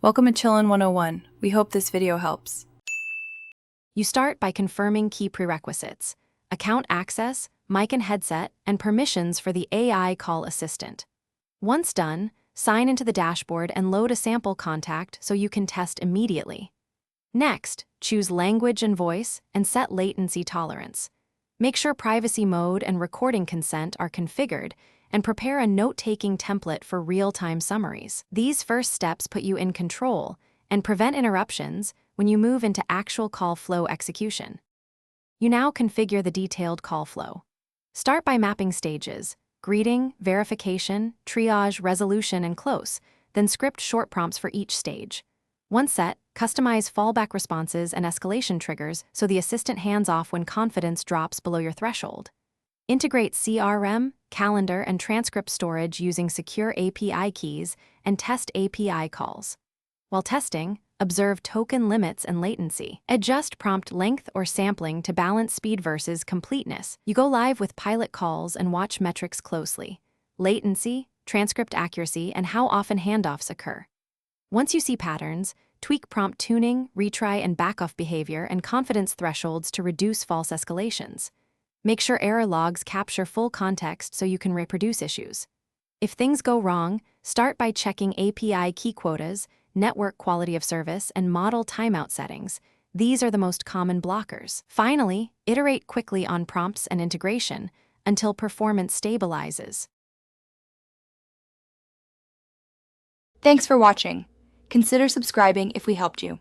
Welcome to Chillin' 101. We hope this video helps. You start by confirming key prerequisites: account access, mic and headset, and permissions for the AI call assistant. Once done, sign into the dashboard and load a sample contact so you can test immediately. Next, choose language and voice and set latency tolerance. Make sure privacy mode and recording consent are configured, and prepare a note-taking template for real-time summaries. These first steps put you in control and prevent interruptions when you move into actual call flow execution. You now configure the detailed call flow. Start by mapping stages: greeting, verification, triage, resolution, and close, then script short prompts for each stage. Once set, customize fallback responses and escalation triggers so the assistant hands off when confidence drops below your threshold. Integrate CRM, calendar, and transcript storage using secure API keys and test API calls. While testing, observe token limits and latency. Adjust prompt length or sampling to balance speed versus completeness. You go live with pilot calls and watch metrics closely: latency, transcript accuracy, and how often handoffs occur. Once you see patterns, tweak prompt tuning, retry and backoff behavior, and confidence thresholds to reduce false escalations. Make sure error logs capture full context so you can reproduce issues. If things go wrong, start by checking API key quotas, network quality of service, and model timeout settings. These are the most common blockers. Finally, iterate quickly on prompts and integration until performance stabilizes. Thanks for watching. Consider subscribing if we helped you.